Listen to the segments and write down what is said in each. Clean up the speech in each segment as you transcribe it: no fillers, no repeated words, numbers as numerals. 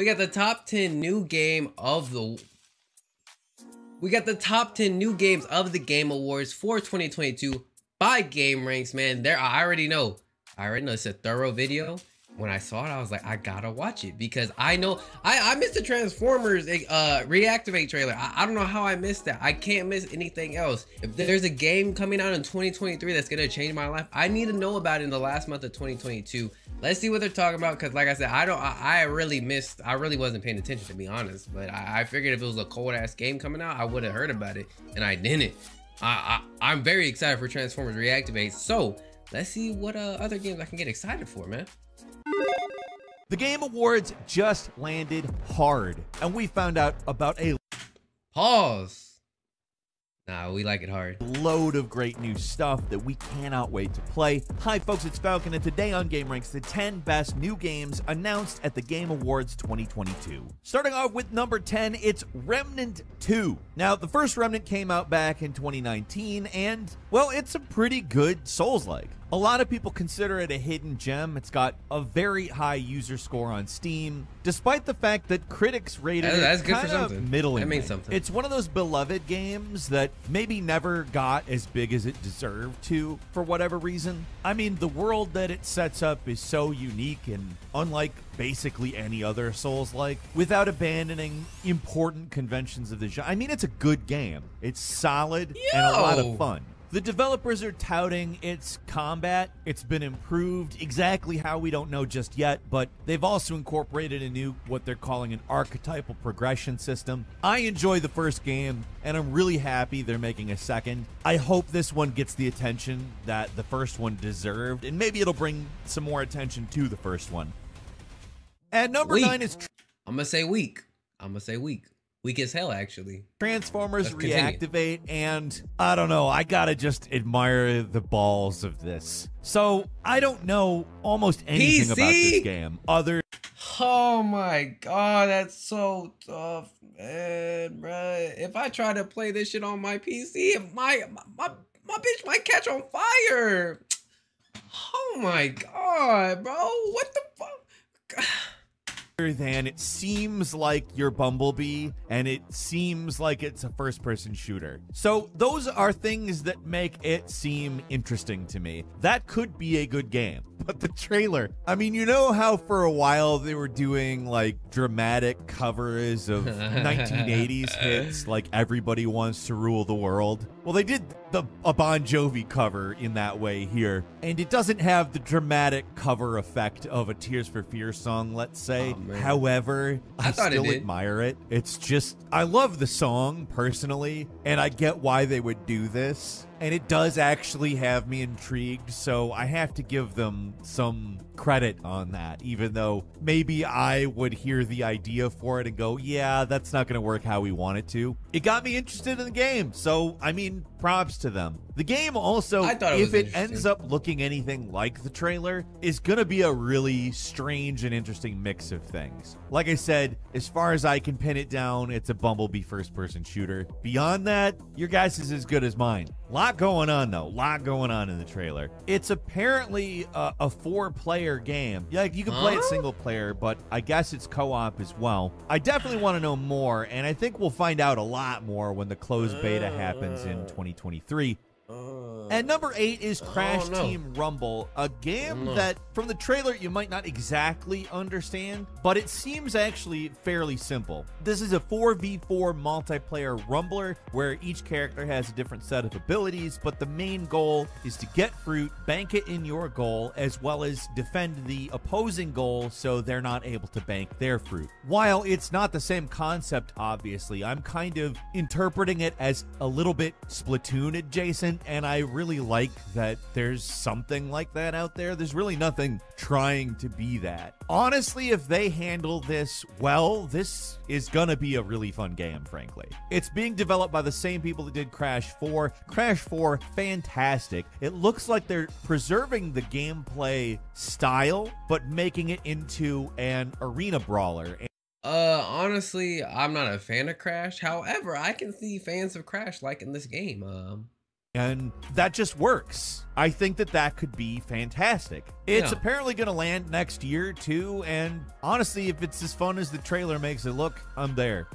We got the top 10 new game of the top 10 new games of the Game Awards for 2022 by Gameranx, man. I already know it's a thorough video. When I saw it, I was like, I gotta watch it because I know I missed the Transformers Reactivate trailer. I don't know how I missed that. I can't miss anything else. If there's a game coming out in 2023 that's gonna change my life, I need to know about it in the last month of 2022. Let's see what they're talking about, because like I said, I really wasn't paying attention, to be honest. But I figured if it was a cold ass game coming out, I would have heard about it, and I didn't. I'm very excited for Transformers Reactivate. So let's see what other games I can get excited for, man. The Game Awards just landed hard, and we found out about a pause. Nah, we like it hard. Load of great new stuff that we cannot wait to play. Hi folks, it's Falcon, and today on Gameranx, the 10 best new games announced at the Game Awards 2022. Starting off with number 10, it's Remnant 2. Now, the first Remnant came out back in 2019, and, well, it's a pretty good Souls-like. A lot of people consider it a hidden gem. It's got a very high user score on Steam, despite the fact that critics rated it kind of middling. That means something. It's one of those beloved games that maybe never got as big as it deserved to, for whatever reason. I mean, the world that it sets up is so unique and unlike basically any other Souls-like, without abandoning important conventions of the genre. I mean, it's a good game. It's solid and a lot of fun. The developers are touting its combat. It's been improved, exactly how we don't know just yet, but they've also incorporated a new, what they're calling an archetypal progression system. I enjoy the first game, and I'm really happy they're making a second. I hope this one gets the attention that the first one deserved, and maybe it'll bring some more attention to the first one. At number 9 is... I'm gonna say weak. Weak as hell, actually. Transformers Reactivate, and I don't know, I gotta just admire the balls of this. So, I don't know almost anything about this game, other... Oh my god, that's so tough, man, bruh. If I try to play this shit on my PC, my bitch might catch on fire. Oh my god, bro, what the fuck? Than it seems like you're Bumblebee, and it seems like it's a first-person shooter. So those are things that make it seem interesting to me. That could be a good game. But the trailer, I mean, you know how for a while they were doing like dramatic covers of 1980s hits like Everybody Wants to Rule the World? Well, they did a Bon Jovi cover in that way here, and it doesn't have the dramatic cover effect of a Tears for Fears song, let's say. However, I still admire it. It's just, I love the song personally, and I get why they would do this. And it does actually have me intrigued, so I have to give them some credit on that, even though maybe I would hear the idea for it and go, yeah, that's not going to work how we want it to. It got me interested in the game, so, I mean, props to them. The game also, if it ends up looking anything like the trailer, is going to be a really strange and interesting mix of things. Like I said, as far as I can pin it down, it's a Bumblebee first-person shooter. Beyond that, your guess is as good as mine. Lot going on, though. Lot going on in the trailer. It's apparently a 4-player game. Yeah, you can play it single player, but I guess it's co-op as well. I definitely want to know more, and I think we'll find out a lot more when the closed beta happens in 2023. At number 8 is Crash Team Rumble, a game that from the trailer you might not exactly understand, but it seems actually fairly simple. This is a 4v4 multiplayer rumbler where each character has a different set of abilities, but the main goal is to get fruit, bank it in your goal, as well as defend the opposing goal so they're not able to bank their fruit. While it's not the same concept, obviously, I'm kind of interpreting it as a little bit Splatoon adjacent, and I really like that there's something like that out there. There's really nothing trying to be that. Honestly, if they handle this well, this is gonna be a really fun game, frankly. It's being developed by the same people that did Crash 4. Crash 4, fantastic. It looks like they're preserving the gameplay style, but making it into an arena brawler. Honestly, I'm not a fan of Crash. However, I can see fans of Crash liking this game. And that just works. I think that that could be fantastic. It's apparently going to land next year, too. And honestly, if it's as fun as the trailer makes it look, I'm there.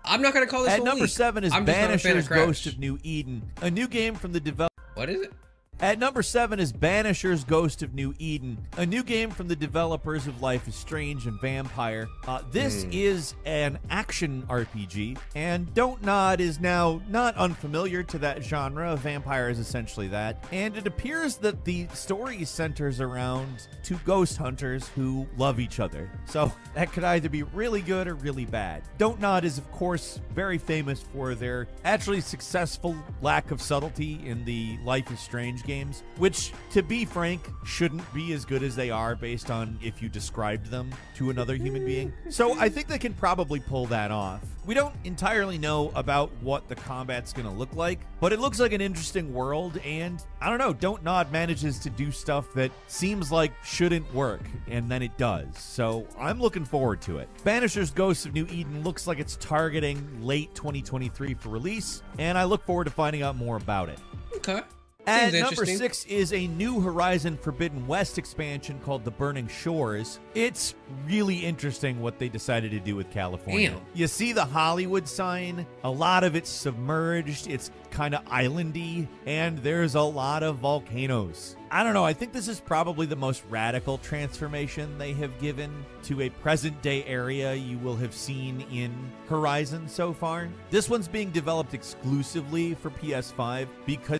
I'm not going to call this At number 7 is Banisher's Ghost of New Eden, a new game from the developer. What is it? At number 7 is Banisher's Ghost of New Eden, a new game from the developers of Life is Strange and Vampire. This is an action RPG, and Don't Nod is now not unfamiliar to that genre. Vampire is essentially that. And it appears that the story centers around two ghost hunters who love each other. So that could either be really good or really bad. Don't Nod is, of course, very famous for their actually successful lack of subtlety in the Life is Strange games, which, to be frank, shouldn't be as good as they are based on if you described them to another human being. So I think they can probably pull that off. We don't entirely know about what the combat's going to look like, but it looks like an interesting world, and I don't know, Don't Nod manages to do stuff that seems like shouldn't work, and then it does. So I'm looking forward to it. Banisher's Ghost of New Eden looks like it's targeting late 2023 for release, and I look forward to finding out more about it. Okay. At number 6 is a new Horizon Forbidden West expansion called The Burning Shores. It's really interesting what they decided to do with California. Damn. You see the Hollywood sign, a lot of it's submerged, it's kind of islandy, and there's a lot of volcanoes. I don't know, I think this is probably the most radical transformation they have given to a present-day area you will have seen in Horizon so far. This one's being developed exclusively for PS5 because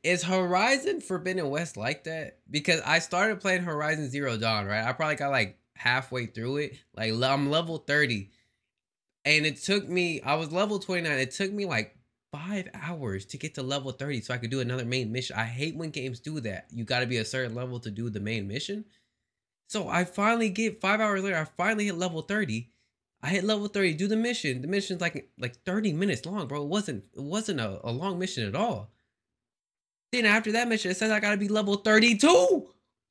is Horizon Forbidden West like that? Because I started playing Horizon Zero Dawn, right? I probably got like halfway through it. Like I'm level 30. And it took me, I was level 29. It took me like 5 hours to get to level 30 so I could do another main mission. I hate when games do that. You got to be a certain level to do the main mission. So I finally get 5 hours later, I finally hit level 30. I hit level 30, do the mission. The mission's like 30 minutes long, bro. It wasn't a long mission at all. Then after that mission, it says I gotta be level 32 to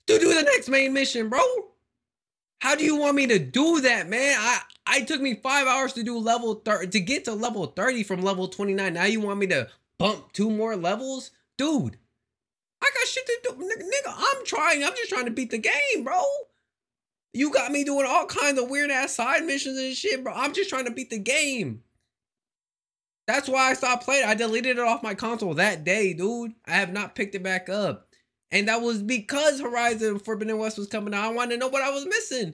do the next main mission, bro. How do you want me to do that, man? I took me 5 hours to do level 30 to get to level 30 from level 29. Now you want me to bump 2 more levels? Dude, I got shit to do. Nigga, I'm just trying to beat the game, bro. You got me doing all kinds of weird ass side missions and shit, bro. I'm just trying to beat the game. That's why I stopped playing. I deleted it off my console that day, dude. I have not picked it back up. And that was because Horizon Forbidden West was coming out. I wanted to know what I was missing.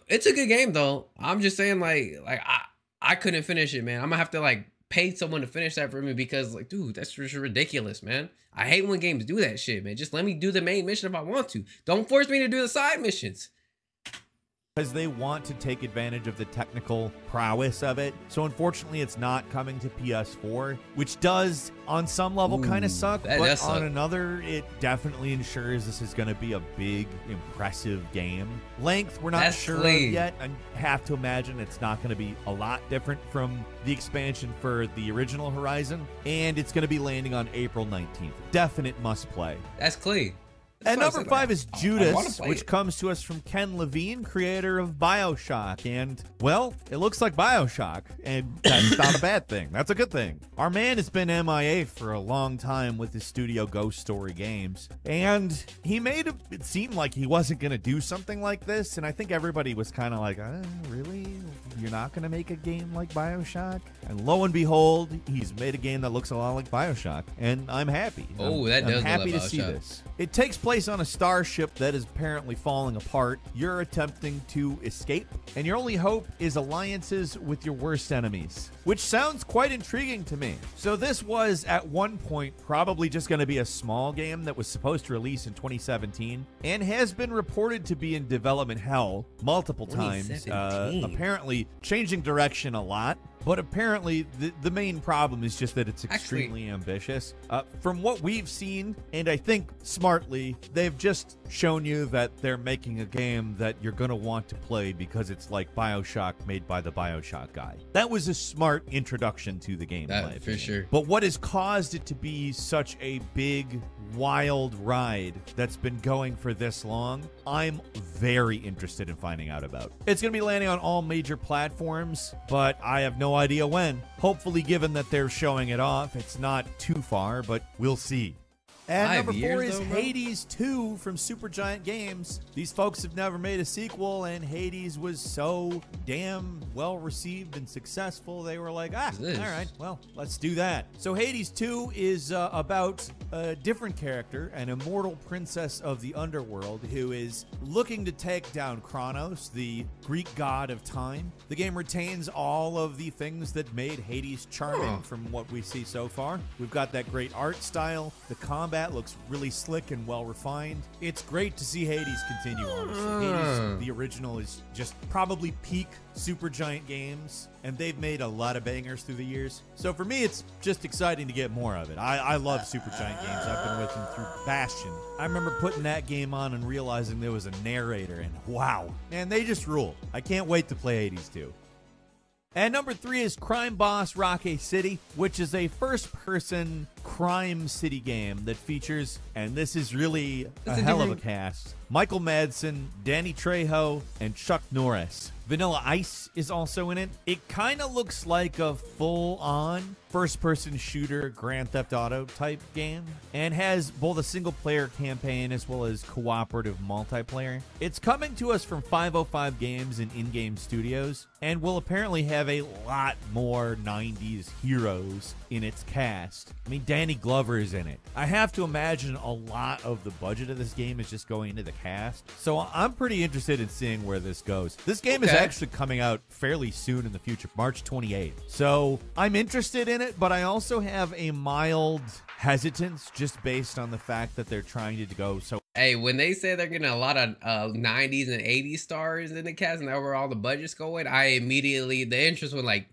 It's a good game, though. I'm just saying, I couldn't finish it, man. I'm going to have to, pay someone to finish that for me because, dude, that's just ridiculous, man. I hate when games do that shit, man. Just let me do the main mission if I want to. Don't force me to do the side missions. Because they want to take advantage of the technical prowess of it. So unfortunately, it's not coming to PS4, which does, on some level, kind of suck. But on another, it definitely ensures this is going to be a big, impressive game. Length, we're not sure yet. I have to imagine it's not going to be a lot different from the expansion for the original Horizon. And it's going to be landing on April 19th. Definite must play. That's clean. And number 5 is Judas, which comes to us from Ken Levine, creator of BioShock. And, well, it looks like BioShock, and that's not a bad thing. That's a good thing. Our man has been MIA for a long time with his studio Ghost Story Games, and he made it seem like he wasn't going to do something like this, and I think everybody was kind of like, really? You're not going to make a game like BioShock? And lo and behold, he's made a game that looks a lot like BioShock, and I'm happy. Oh, that does look like BioShock. I'm happy to see this. It takes place on a starship that is apparently falling apart. You're attempting to escape, and your only hope is alliances with your worst enemies, which sounds quite intriguing to me. So this was, at one point, probably just going to be a small game that was supposed to release in 2017, and has been reported to be in development hell multiple times, apparently changing direction a lot. But apparently, the main problem is just that it's extremely ambitious. From what we've seen, and I think smartly, they've just shown you that they're making a game that you're going to want to play because it's like BioShock made by the BioShock guy. That was a smart introduction to the gameplay. For sure. But what has caused it to be such a big wild ride that's been going for this long, I'm very interested in finding out about. It's going to be landing on all major platforms, but I have no idea when. Hopefully, given that they're showing it off, it's not too far, but we'll see. And number 4 is Hades 2 from Supergiant Games. These folks have never made a sequel, and Hades was so damn well received and successful, they were like, all right, well, let's do that. So Hades 2 is about a different character, an immortal princess of the underworld who is looking to take down Kronos, the Greek god of time. The game retains all of the things that made Hades charming from what we see so far. We've got that great art style. The combat looks really slick and well refined. It's great to see Hades continue, honestly. Hades, the original, is just probably peak Supergiant Games, and they've made a lot of bangers through the years. So for me, it's just exciting to get more of it. I love Supergiant Games. I've been with them through Bastion. I remember putting that game on and realizing there was a narrator, and wow, man, they just rule. I can't wait to play Hades 2. And number 3 is Crime Boss Rocky City, which is a first-person crime city game that features, and this is really a hell of a cast, Michael Madsen, Danny Trejo, and Chuck Norris. Vanilla Ice is also in it. It kind of looks like a full-on first-person shooter Grand Theft Auto type game and has both a single-player campaign as well as cooperative multiplayer. It's coming to us from 505 Games and In-Game Studios and will apparently have a lot more 90s heroes in its cast. I mean, Danny Glover is in it. I have to imagine a lot of the budget of this game is just going into the cast. So I'm pretty interested in seeing where this goes. This game is actually coming out fairly soon in the future, March 28th. So I'm interested in it, but I also have a mild hesitance just based on the fact that they're trying to go so. Hey, when they say they're getting a lot of 90s and 80s stars in the cast and that's where all the budget's going, I immediately, the interest was like,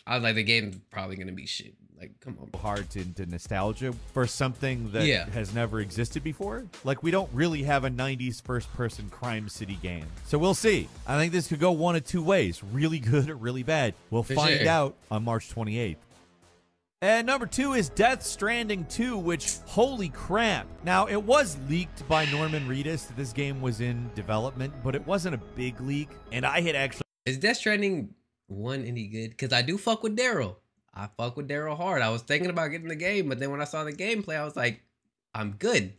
I was like, the game's probably going to be shit. Like, come on. Hard to nostalgia for something that has never existed before. Like, we don't really have a 90s first-person crime city game. So we'll see. I think this could go one of two ways. Really good or really bad. We'll find out on March 28th. And number 2 is Death Stranding 2, which, holy crap. Now, it was leaked by Norman Reedus that this game was in development, but it wasn't a big leak. And I had actually... Is Death Stranding 1 any good? Because I do fuck with Daryl. I fuck with Daryl hard. I was thinking about getting the game, but then when I saw the gameplay, I was like, I'm good.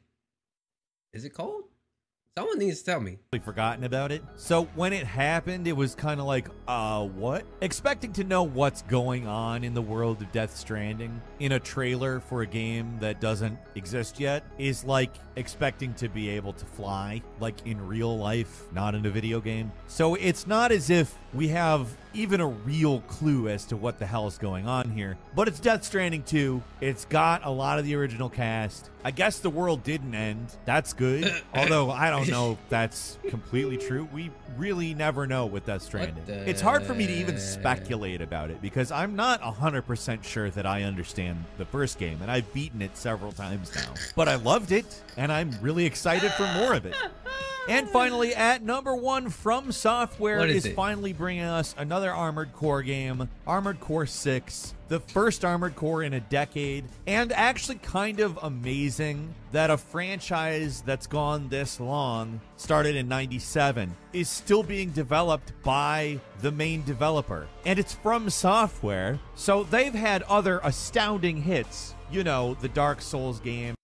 Is it cold? Someone needs to tell me. Forgotten about it. So when it happened, it was kind of like, what? Expecting to know what's going on in the world of Death Stranding in a trailer for a game that doesn't exist yet is like expecting to be able to fly, like in real life, not in a video game. So it's not as if we have even a real clue as to what the hell is going on here. But it's Death Stranding 2. It's got a lot of the original cast. I guess the world didn't end. That's good. Although I don't know if that's completely true. We really never know with Death Stranding. It's hard for me to even speculate about it because I'm not 100% sure that I understand the first game, and I've beaten it several times now. But I loved it, and I'm really excited for more of it. And finally, at number 1, From Software is finally bringing us another Armored Core game, Armored Core 6, the first Armored Core in a decade, and actually kind of amazing that a franchise that's gone this long, started in '97, is still being developed by the main developer. And it's From Software, so they've had other astounding hits, you know, the Dark Souls game.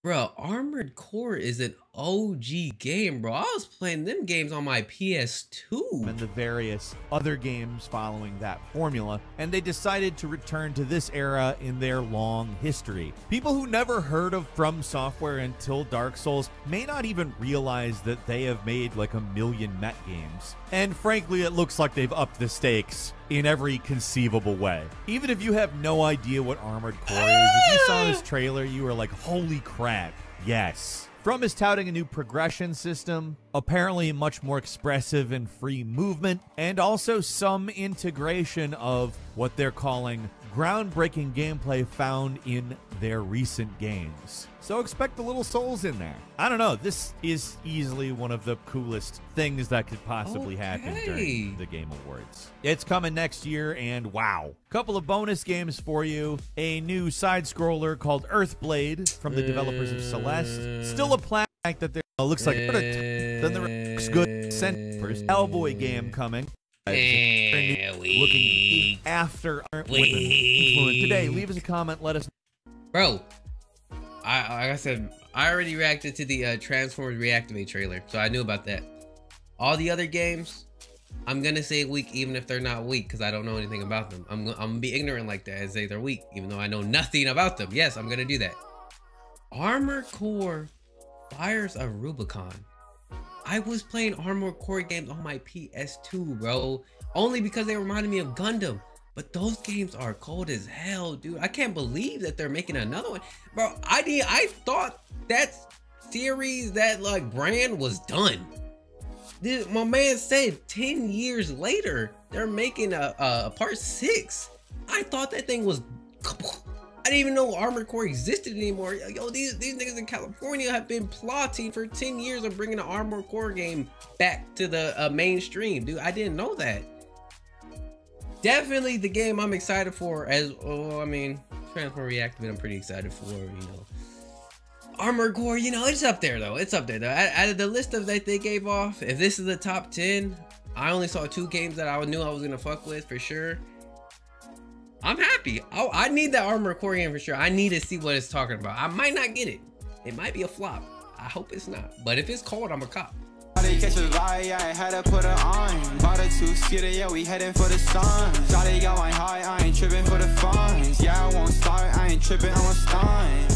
Bro, Armored Core is an OG game, bro. I was playing them games on my PS2. And the various other games following that formula. And they decided to return to this era in their long history. People who never heard of From Software until Dark Souls may not even realize that they have made like 1 million Met games. And frankly, it looks like they've upped the stakes in every conceivable way. Even if you have no idea what Armored Core is, if you saw this trailer, you were like, holy crap, yes. From is touting a new progression system, apparently much more expressive and free movement, and also some integration of what they're calling groundbreaking gameplay found in their recent games. So expect a little Souls in there. I don't know. This is easily one of the coolest things that could possibly happen during the Game Awards. It's coming next year, and wow. Couple of bonus games for you. A new side-scroller called Earthblade from the developers of Celeste. Still a plaque that there looks like then there looks good first Hellboy game coming. Looking after today. Leave us a comment. Let us know. Bro, like I said, I already reacted to the Transformers Reactivate trailer, so I knew about that. All the other games, I'm gonna say weak even if they're not weak, because I don't know anything about them. I'm gonna be ignorant like that and say they're weak even though I know nothing about them. Yes, I'm gonna do that. Armored Core Fires of Rubicon. I was playing Armored Core games on my PS2, bro, only because they reminded me of Gundam. But those games are cold as hell, dude. I can't believe that they're making another one. Bro, I thought that series, that like brand was done. My man said 10 years later, they're making a part 6. I thought that thing was... I didn't even know Armored Core existed anymore. Yo, these niggas in California have been plotting for 10 years of bringing an Armored Core game back to the mainstream, dude. I didn't know that. Definitely the game I'm excited for as, I mean, Transformers Reactivate I'm pretty excited for, you know. Armored Core, you know, it's up there though. It's up there though. Out of the list of that they gave off, if this is the top 10, I only saw 2 games that I knew I was gonna fuck with for sure. I'm happy. I need that Armored Core game for sure. I need to see what it's talking about. I might not get it. It might be a flop. I hope it's not. But if it's cold, I'm a cop. They catch a vibe, yeah, I had to put her on. Bought a 2-seater, yeah, we heading for the sun. Shawty got my high, I ain't tripping for the funds. Yeah, I won't start, I ain't tripping, I'm a stunt.